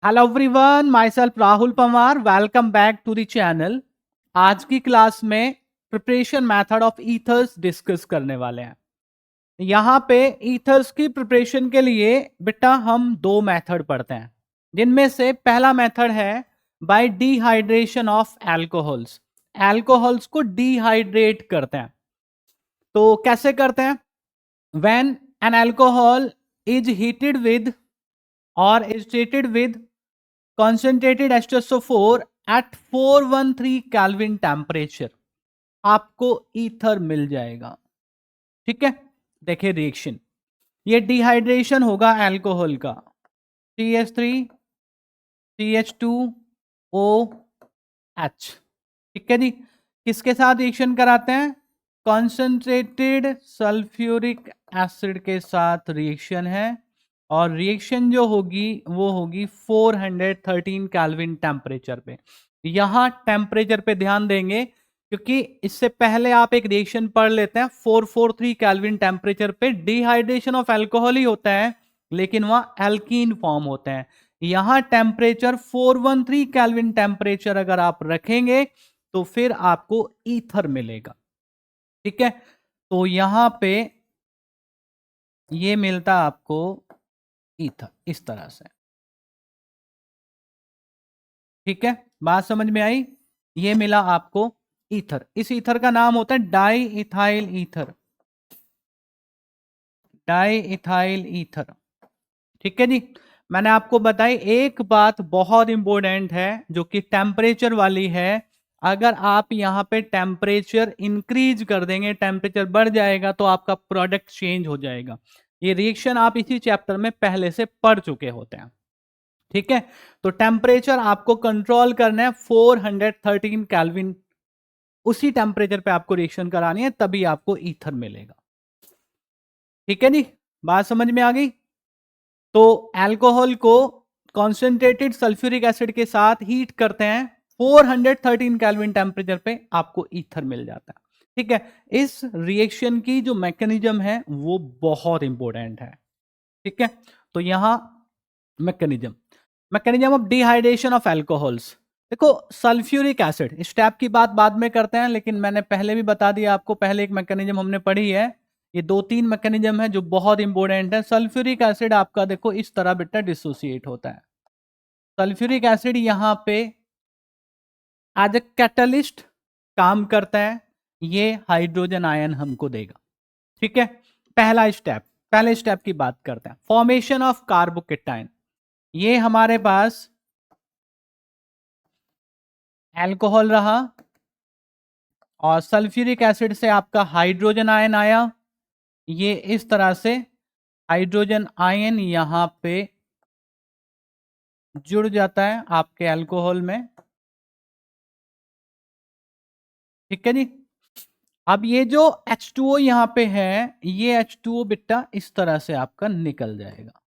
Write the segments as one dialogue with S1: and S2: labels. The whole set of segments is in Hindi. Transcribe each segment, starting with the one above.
S1: Hello everyone, myself Rahul Pawar. Welcome back to the channel. आज की क्लास में preparation method of ethers discuss करने वाले हैं। यहाँ पे ईथर्स की प्रिपरेशन के लिए बेटा हम दो मेथड पढ़ते हैं, जिनमें से पहला मेथड है by dehydration of alcohols. Alcohols को डिहाइड्रेट करते हैं। तो कैसे करते हैं? When an alcohol is heated with और is treated with concentrated H2SO4 at 413 kelvin temperature, आपको ईथर मिल जाएगा। ठीक है, देखिए रिएक्शन, ये डिहाइड्रेशन होगा एल्कोहल का, CH3 CH2OH। ठीक है जी, किसके साथ रिएक्शन कराते हैं? कॉन्सेंट्रेटेड सल्फ्यूरिक एसिड के साथ रिएक्शन है, और रिएक्शन जो होगी वो होगी 413 केल्विन टेम्परेचर पे। यहां टेम्परेचर पे ध्यान देंगे, क्योंकि इससे पहले आप एक रिएक्शन पढ़ लेते हैं 443 केल्विन टेम्परेचर पे डिहाइड्रेशन ऑफ अल्कोहल ही होता है, लेकिन वहां एल्कीन फॉर्म होते हैं। यहां टेम्परेचर 413 केल्विन टेम्परेचर अगर आप रखेंगे तो फिर आपको ईथर मिलेगा। ठीक है, तो यहां पे ये मिलता आपको ईथर इस तरह से। ठीक है, बात समझ में आई? ये मिला आपको ईथर। इस ईथर का नाम होता है di ethyl ether. Di ethyl ether. ठीक है जी, मैंने आपको बताई एक बात बहुत इंपॉर्टेंट है जो कि टेम्परेचर वाली है। अगर आप यहां पे टेम्परेचर इंक्रीज कर देंगे, टेम्परेचर बढ़ जाएगा, तो आपका प्रोडक्ट चेंज हो जाएगा। ये रिएक्शन आप इसी चैप्टर में पहले से पढ़ चुके होते हैं। ठीक है, तो टेम्परेचर आपको कंट्रोल करना है 413 केल्विन। उसी टेम्परेचर पे आपको रिएक्शन करानी है, तभी आपको ईथर मिलेगा। ठीक है जी, बात समझ में आ गई? तो अल्कोहल को कॉन्सेंट्रेटेड सल्फ्यूरिक एसिड के साथ हीट करते हैं 413 केल्विन टेम्परेचर पे, आपको ईथर मिल जाता है। ठीक है, इस रिएक्शन की जो मैकेनिज्म है वो बहुत इंपॉर्टेंट है। ठीक है, तो यहां mechanism mechanism of dehydration of alcohols. देखो, सल्फ्यूरिक एसिड, स्टेप की बात बाद में करते हैं, लेकिन मैंने पहले भी बता दिया आपको, पहले एक मैकेनिज्म हमने पढ़ी है। ये दो तीन मैकेनिज्म है जो बहुत इंपॉर्टेंट है। सल्फ्यूरिक एसिड आपका देखो इस तरह बेटा डिसोसिएट होता है। सल्फ्यूरिक एसिड यहां पे एज ए कैटलिस्ट काम करता है, ये हाइड्रोजन आयन हमको देगा। ठीक है, पहला स्टेप, पहले स्टेप की बात करते हैं, फॉर्मेशन ऑफ कार्बोकेटाइन। ये हमारे पास अल्कोहल रहा, और सल्फ्यूरिक एसिड से आपका हाइड्रोजन आयन आया। ये इस तरह से हाइड्रोजन आयन यहां पे जुड़ जाता है आपके अल्कोहल में। ठीक है जी, अब ये जो H2O यहां पे है, ये H2O बेटा इस तरह से आपका निकल जाएगा।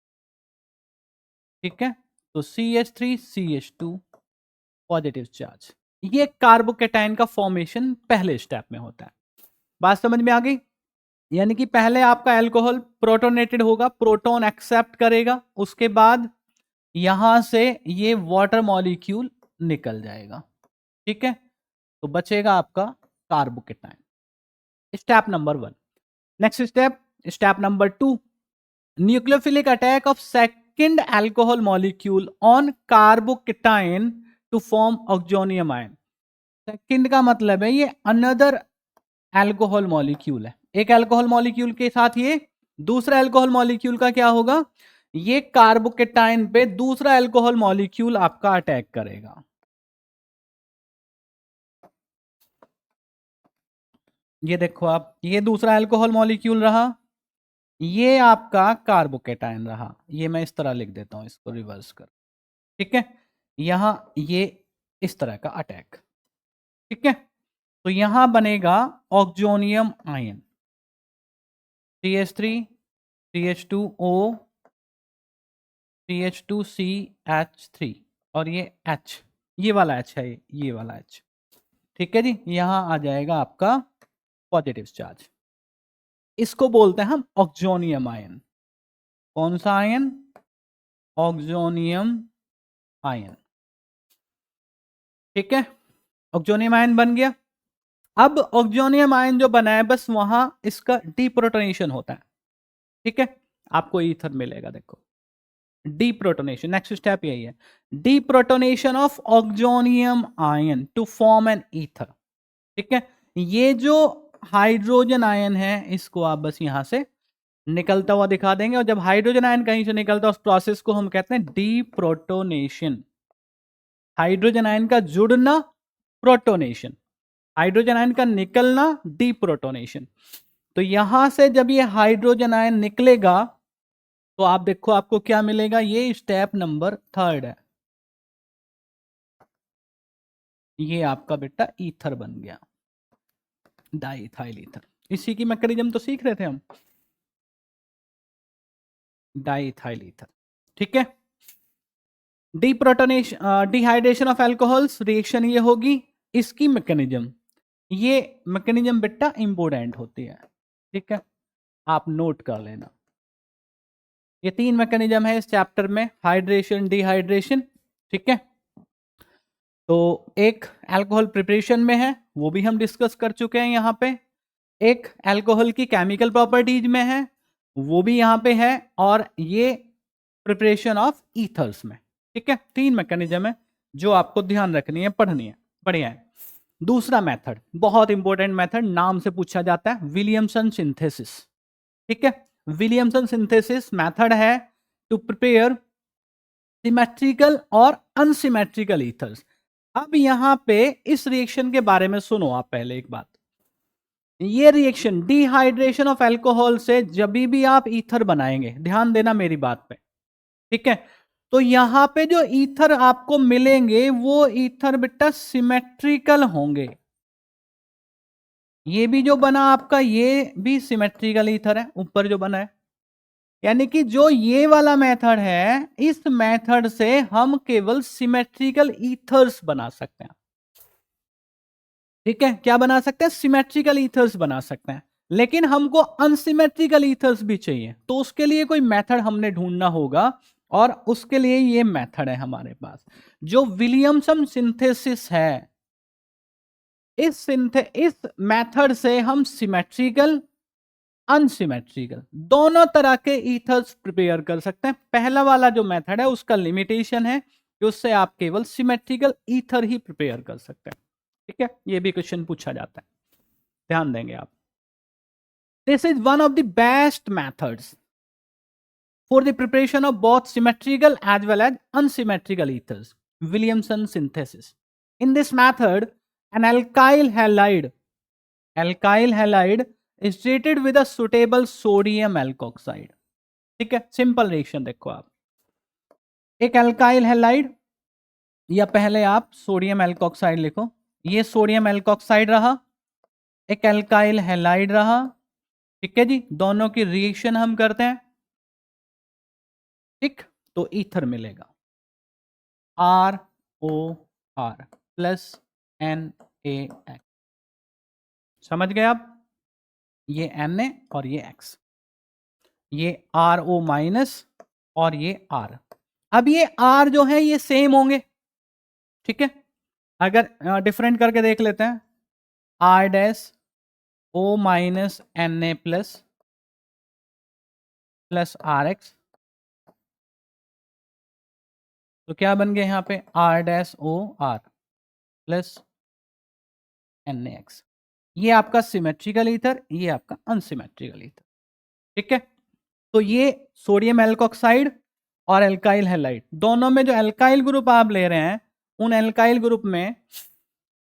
S1: ठीक है, तो CH3CH2 पॉजिटिव चार्ज, ये कार्बोकेटाइन का फॉर्मेशन पहले स्टेप में होता है। बात समझ में आ गई? यानी कि पहले आपका अल्कोहल प्रोटोनेटेड होगा, प्रोटॉन एक्सेप्ट करेगा, उसके बाद यहां से ये वाटर मॉलिक्यूल निकल जाएगा। ठीक है, तो बचेगा आपका carbocation. Step number 1। Next step, step number 2, nucleophilic attack of second alcohol molecule on carbocation to form oxonium ion. Second का मतलब है ये अनदर अल्कोहल मॉलिक्यूल है। एक अल्कोहल मॉलिक्यूल के साथ ये दूसरा अल्कोहल मॉलिक्यूल का क्या होगा, ये कार्बोकेटाइन पे दूसरा अल्कोहल मॉलिक्यूल आपका अटैक करेगा। ये देखो आप, ये दूसरा अल्कोहल मॉलिक्यूल रहा, ये आपका कार्बोकेटाइन रहा। ये मैं इस तरह लिख देता हूं, इसको रिवर्स कर। ठीक है, यहां ये इस तरह का अटैक। ठीक है, तो यहां बनेगा oxonium ion, CH3 CH2O CH2CH3, और ये H, ये वाला H है, ये वाला H। ठीक है जी, यहां आ जाएगा आपका पॉजिटिव चार्ज। इसको बोलते हैं हम ऑक्सोनियम आयन। कौन सा आयन? Oxonium ion. ठीक है, ऑक्सोनियम आयन बन गया। अब ऑक्सोनियम आयन जो बना है बस वहां इसका डीप्रोटोनेशन होता है। ठीक है, आपको ईथर मिलेगा। देखो डीप्रोटोनेशन, नेक्स्ट स्टेप यही है, deprotonation of oxonium ion to form an ether. ठीक है, ये जो हाइड्रोजन आयन है इसको आप बस यहां से निकलता हुआ दिखा देंगे, और जब हाइड्रोजन आयन कहीं से निकलता है उस प्रोसेस को हम कहते हैं डीप्रोटोनेशन। हाइड्रोजन आयन का जुड़ना प्रोटोनेशन, हाइड्रोजन आयन का निकलना डीप्रोटोनेशन। तो यहां से जब ये हाइड्रोजन आयन निकलेगा तो आप देखो आपको क्या मिलेगा, ये स्टेप नंबर 3 है, ये आपका बेटा ईथर बन गया, डाइथाइल ईथर। इसी की मैकेनिज्म तो सीख रहे थे हम, डाइथाइल ईथर। ठीक है, deprotonation, dehydration of alcohols reaction ये होगी, इसकी मैकेनिज्म, ये मैकेनिज्म बेटा इंपोर्टेंट होती है। ठीक है, आप नोट कर लेना, ये 3 मैकेनिज्म है इस चैप्टर में, हाइड्रेशन, डिहाइड्रेशन। ठीक है, तो एक अल्कोहल प्रिपरेशन में है, वो भी हम डिस्कस कर चुके हैं यहां पे। एक अल्कोहल की केमिकल प्रॉपर्टीज में है, वो भी यहां पे है, और ये प्रिपरेशन ऑफ ईथर्स में। ठीक है, 3 मैकेनिज्म है जो आपको ध्यान रखनी है, पढ़नी है। बढ़िया है। दूसरा मेथड बहुत इंपॉर्टेंट मेथड, नाम से पूछा जाता है, विलियमसन सिंथेसिस। ठीक है, विलियमसन सिंथेसिस मेथड है टू प्रिपेयर सिमेट्रिकल और अनसिमेट्रिकल ईथर्स। अब यहां पे इस रिएक्शन के बारे में सुनो आप पहले एक बात, ये रिएक्शन डिहाइड्रेशन ऑफ अल्कोहल से जब भी आप ईथर बनाएंगे, ध्यान देना मेरी बात पे। ठीक है, तो यहां पे जो ईथर आपको मिलेंगे वो ईथर बेटा सिमेट्रिकल होंगे। ये भी जो बना आपका ये भी सिमेट्रिकल ईथर है, ऊपर जो बना है, यानी कि जो ये वाला मेथड है, इस मेथड से हम केवल सिमेट्रिकल ईथर्स बना सकते हैं। ठीक है, क्या बना सकते हैं, सिमेट्रिकल ईथर्स बना सकते हैं, लेकिन हमको अनसिमेट्रिकल ईथर्स भी चाहिए, तो उसके लिए कोई मेथड हमने ढूंढना होगा, और उसके लिए ये मेथड है हमारे पास, जो विलियमसन सिंथेसिस है। इस मेथड से हम सिमेट्रिकल, अनसिमेट्रिकल दोनों तरह के ईथर्स प्रिपेयर कर सकते हैं। पहला वाला जो मेथड है उसका लिमिटेशन है कि उससे आप केवल सिमेट्रिकल ईथर ही प्रिपेयर कर सकते हैं। ठीक है, ये भी क्वेश्चन पूछा जाता है, ध्यान देंगे आप। This is one of the best methods for the preparation of both symmetrical as well as unsymmetrical ethers, Williamson synthesis. In this method an alkyl halide is treated with a suitable sodium alkoxide। ठीक है, सिंपल रिएक्शन देखो आप, एक अल्काइल हैलाइड, या पहले आप सोडियम एल्कोक्साइड लिखो, ये सोडियम एल्कोक्साइड रहा, एक अल्काइल हैलाइड रहा। ठीक है जी, दोनों की रिएक्शन हम करते हैं। ठीक, तो ईथर मिलेगा ROR प्लस NaX। समझ गए आप, ये Na और ये X, ये RO माइनस और ये R। अब ये R जो है ये सेम होंगे। ठीक है, अगर डिफरेंट करके देख लेते हैं, R dash O minus Na plus plus RX, तो क्या बन गया यहां पे, R dash O R plus NaX। ये आपका सिमेट्रिकल ईथर, ये आपका अनसिमेट्रिकल ईथर। ठीक है, तो ये सोडियम एल्कोक्साइड और एल्काइल हैलाइड, दोनों में जो एल्काइल ग्रुप आप ले रहे हैं, उन एल्काइल ग्रुप में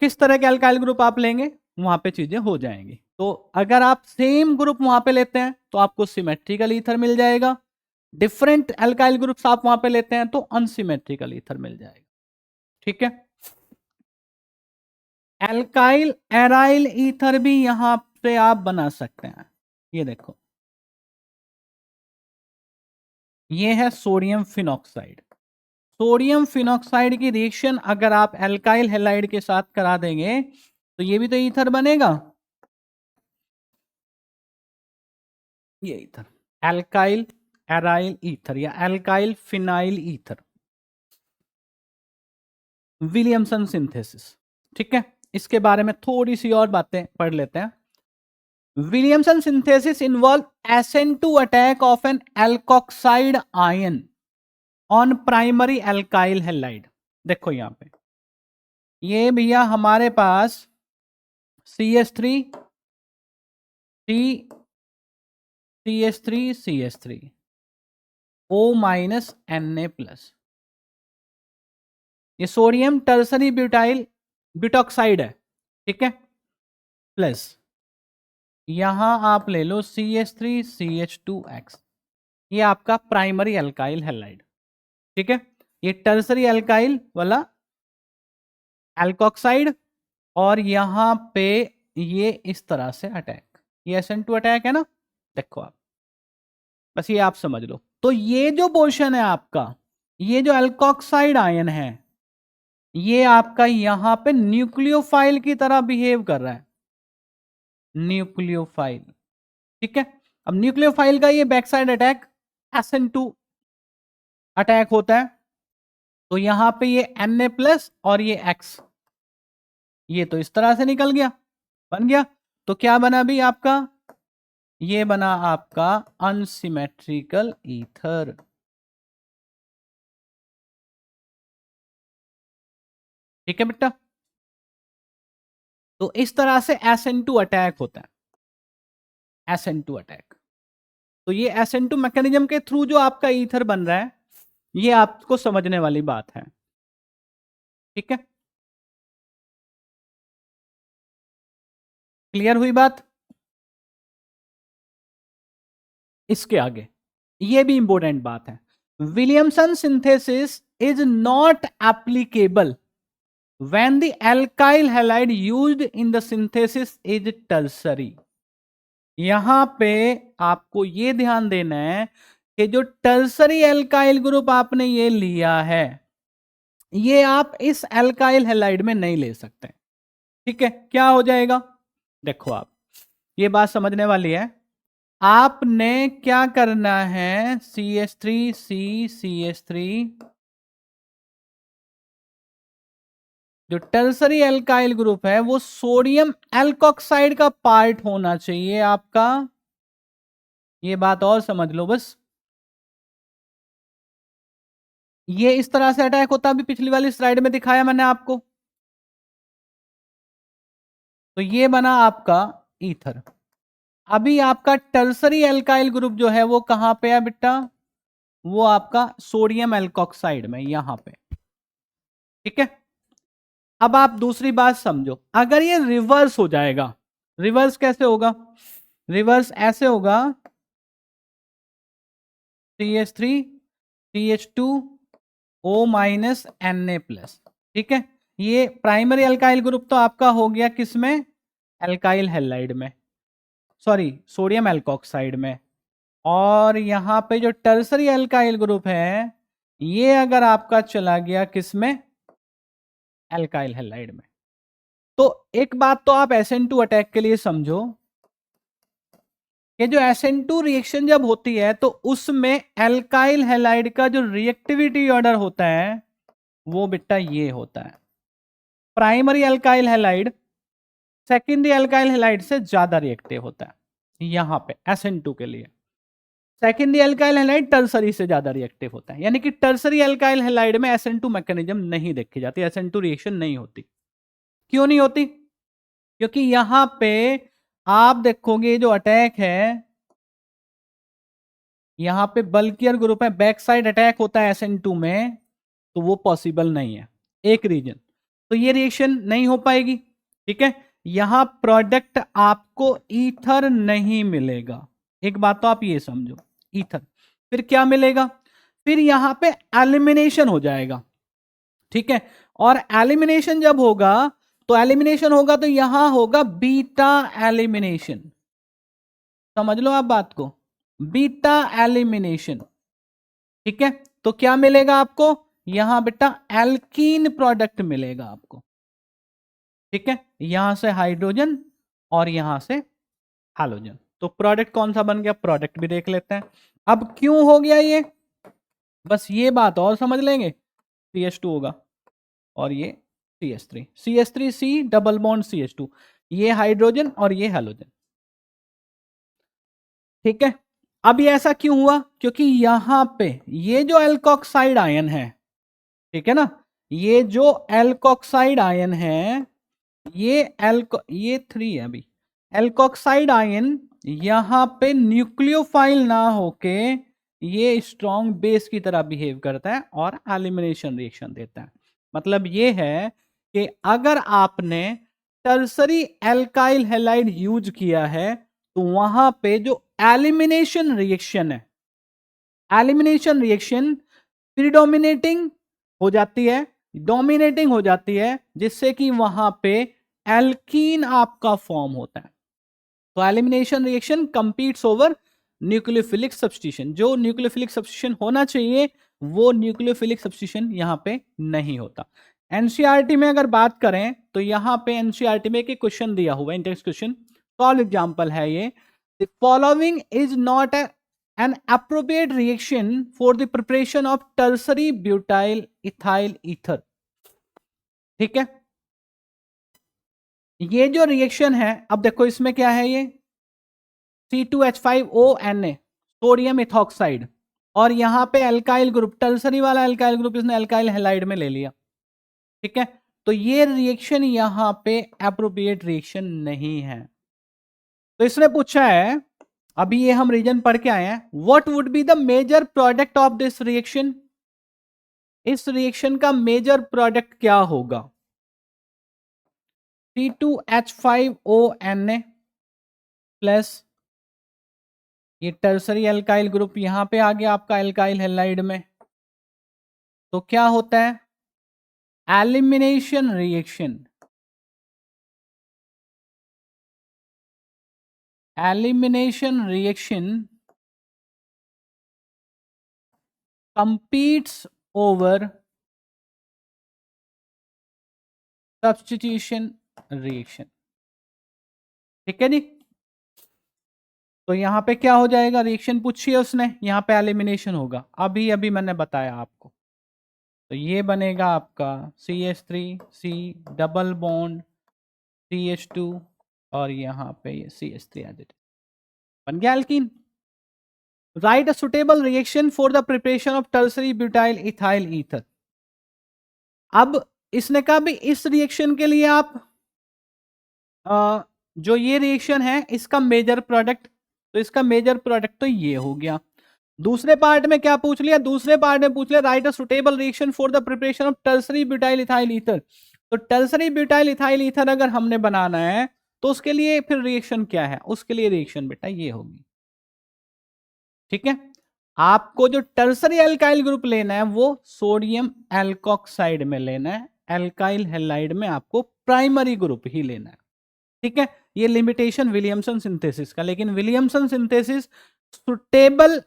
S1: किस तरह के एल्काइल ग्रुप आप लेंगे, वहां पे चीजें हो जाएंगी। तो अगर आप सेम ग्रुप वहां पे लेते हैं तो आपको सिमेट्रिकल ईथर मिल जाएगा, डिफरेंट एल्काइल ग्रुप्स आप वहां पे लेते हैं तो अनसिमेट्रिकल ईथर मिल जाएगा। ठीक है, एल्काइल एराइल ईथर भी यहां पे आप बना सकते हैं। ये देखो, ये है सोडियम फिनॉक्साइड। सोडियम फिनॉक्साइड की रिएक्शन अगर आप एल्काइल हैलाइड के साथ करा देंगे तो ये भी तो ईथर बनेगा, ये ईथर, एल्काइल एराइल ईथर या alkyl phenyl ether. Williamson synthesis. ठीक है, इसके बारे में थोड़ी सी और बातें पढ़ लेते हैं। Williamson synthesis involve SN2 attack of an alkoxide ion on primary alkyl halide. देखो यहां पे ये भैया हमारे पास CH3 CH3 O minus Na+, ये सोडियम टर्सरी ब्यूटाइल ब्यूटॉक्साइड है। ठीक है, प्लस यहां आप ले लो CH3CH2X, ये आपका प्राइमरी एल्काइल हैलाइड। ठीक है, ये टर्सरी एल्काइल वाला एल्कोक्साइड, और यहां पे ये इस तरह से अटैक, ये SN2 अटैक है ना। देखो आप, बस ये आप समझ लो। तो ये जो पोर्शन है आपका, ये जो एल्कोक्साइड आयन है, ये आपका यहां पे न्यूक्लियोफाइल की तरह बिहेव कर रहा है, न्यूक्लियोफाइल। ठीक है, अब न्यूक्लियोफाइल का ये back side attack SN2 attack होता है। तो यहां पे ये Na+ और ये X, ये तो इस तरह से निकल गया, बन गया। तो क्या बना भी आपका, ये बना आपका अनसिमेट्रिकल ईथर। ठीक है बेटा, तो इस तरह से SN2 अटैक होता है, SN2 अटैक। तो ये SN2 मैकेनिज्म के थ्रू जो आपका ईथर बन रहा है, ये आपको समझने वाली बात है। ठीक है, क्लियर हुई बात। इसके आगे ये भी इंपॉर्टेंट बात है, Williamson synthesis is not applicable when the alkyl halide used in the synthesis is tertiary। यहां पे आपको ये ध्यान देना है कि जो टर्सरी एल्काइल ग्रुप आपने ये लिया है, ये आप इस एल्काइल हैलाइड में नहीं ले सकते। ठीक है, क्या हो जाएगा, देखो आप, ये बात समझने वाली है। आपने क्या करना है, CH3 जो टर्सरी एल्काइल ग्रुप है वो सोडियम एल्कोक्साइड का पार्ट होना चाहिए आपका। ये बात और समझ लो बस। ये इस तरह से अटैक होता, अभी पिछली वाली स्लाइड में दिखाया मैंने आपको। तो ये बना आपका ईथर। अभी आपका टर्सरी एल्काइल ग्रुप जो है वो कहां पे है बेटा, वो आपका सोडियम एल्कोक्साइड में, यहां पे। ठीक है, अब आप दूसरी बात समझो, अगर ये रिवर्स हो जाएगा, रिवर्स कैसे होगा, रिवर्स ऐसे होगा, CH3 CH2 O minus Na+। ठीक है, ये प्राइमरी एल्काइल ग्रुप तो आपका हो गया किसमें, एल्काइल हैलाइड में, सॉरी सोडियम एल्कोक्साइड में। और यहां पे जो टर्सरी एल्काइल ग्रुप है, ये अगर आपका चला गया किसमें, एल्काइल हैलाइड में। तो एक बात तो आप SN2 अटैक के लिए समझो कि जो SN2 रिएक्शन जब होती है तो उसमें एल्काइल हैलाइड का जो रिएक्टिविटी ऑर्डर होता है वो बेटा ये होता है, primary alkyl halide secondary alkyl halide से ज्यादा रिएक्टिव होता है। यहां पे SN2 के लिए सेकेंडरी एल्काइल हैलाइड टर्सरी से ज्यादा रिएक्टिव होता है, यानी कि टर्सरी एल्काइल हैलाइड में SN2 मैकेनिज्म नहीं देखी जाती, SN2 रिएक्शन नहीं होती। क्यों नहीं होती, क्योंकि यहां पे आप देखोगे जो अटैक है, यहां पे बल्कियर ग्रुप है, बैक साइड अटैक होता है SN2 में, तो वो पॉसिबल नहीं है, एक रीजन। तो ये रिएक्शन नहीं हो पाएगी। ठीक है, यहां प्रोडक्ट आपको ईथर नहीं मिलेगा, एक बात तो आप ये समझो, ईथर। फिर क्या मिलेगा, फिर यहां पे एलिमिनेशन हो जाएगा। ठीक है, और एलिमिनेशन जब होगा, तो एलिमिनेशन होगा तो यहां होगा बीटा एलिमिनेशन। समझ लो आप बात को, बीटा एलिमिनेशन। ठीक है, तो क्या मिलेगा आपको, यहां बेटा एल्कीन प्रोडक्ट मिलेगा आपको। ठीक है, यहां से हाइड्रोजन और यहां से हैलोजन। तो प्रोडक्ट कौन सा बन गया, प्रोडक्ट भी देख लेते हैं। अब क्यों हो गया ये, बस ये बात और समझ लेंगे, CH2 होगा। और ये CH3, CH3C double bond CH2, ये हाइड्रोजन और ये हेलोजन। ठीक है, अब ये ऐसा क्यों हुआ? क्योंकि यहां पे ये जो एल्कोक्साइड आयन है, ठीक है ना, ये जो एल्कोक्साइड आयन है, ये 3 है अभी, एल्कोक्साइड आयन यहां पे न्यूक्लियोफाइल ना होके ये स्ट्रॉन्ग बेस की तरह बिहेव करता है और एलिमिनेशन रिएक्शन देता है। मतलब ये है कि अगर आपने टर्सरी एल्काइल हैलाइड यूज किया है तो वहां पे जो एलिमिनेशन रिएक्शन है, एलिमिनेशन रिएक्शन प्रीडोमिनेटिंग हो जाती है, डोमिनेटिंग हो जाती है, जिससे कि वहां पे एल्कीन आपका फॉर्म होता है। तो elimination reaction competes over nucleophilic substitution. जो न्यूक्लियोफिलिक सब्स्टिट्यूशन होना चाहिए वो न्यूक्लियोफिलिक सब्स्टिट्यूशन यहां पे नहीं होता। एनसीईआरटी में अगर बात करें तो यहां पे एनसीईआरटी में एक क्वेश्चन दिया हुआ है, इंटेक्स क्वेश्चन, सॉल्व एग्जांपल है ये, the following is not an appropriate reaction for the preparation of tertiary butyl ethyl ether। ठीक है, ये जो रिएक्शन है, अब देखो इसमें क्या है, ये C2H5ONa सोडियम इथॉक्साइड, और यहां पे एल्काइल ग्रुप, टर्सरी वाला एल्काइल ग्रुप इसने एल्काइल हैलाइड में ले लिया। ठीक है, तो ये रिएक्शन यहां पे एप्रोप्रिएट रिएक्शन नहीं है। तो इसने पूछा है, अभी ये हम रीजन पढ़ के आए हैं, what would be the major product of this reaction. इस रिएक्शन का मेजर प्रोडक्ट क्या होगा? C2H5ONa प्लस ये टर्सरी एल्काइल ग्रुप यहां पे आ गया आपका एल्काइल हैलाइड में, तो क्या होता है? Elimination reaction, elimination reaction competes over substitution reaction। ठीक है जी, तो यहां पे क्या हो जाएगा, रिएक्शन पूछी है उसने, यहां पे एलिमिनेशन होगा, अभी अभी मैंने बताया आपको। तो ये बनेगा आपका CH3C डबल बॉन्ड CH2 और यहां पे ये CH3 बन गया alkene. Right a suitable reaction for the preparation of tertiary butyl ethyl ether. अब इसने कहा भी इस रिएक्शन के लिए आप जो ये रिएक्शन है इसका मेजर प्रोडक्ट, तो इसका मेजर प्रोडक्ट तो ये हो गया। दूसरे पार्ट में क्या पूछ लिया? दूसरे पार्ट में पूछ लिया right a suitable reaction for the preparation of tertiary butyl ethyl ether. तो टर्सरी ब्यूटाइल इथाइल ईथर अगर हमने बनाना है तो उसके लिए फिर रिएक्शन क्या है? उसके लिए रिएक्शन बेटा ये होगी। ठीक है, आपको जो टर्सरी एल्काइल ग्रुप लेना है वो सोडियम एल्कोक्साइड में लेना है, एल्काइल हैलाइड में आपको प्राइमरी ग्रुप ही लेना है। ठीक है, ये लिमिटेशन विलियमसन सिंथेसिस का, लेकिन विलियमसन सिंथेसिस सुटेबल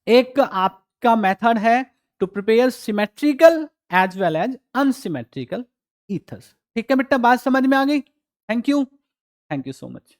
S1: एक आपका मेथड है to prepare symmetrical as well as unsymmetrical ethers. ठीक है बेटा, बात समझ में आ गई? Thank you so much.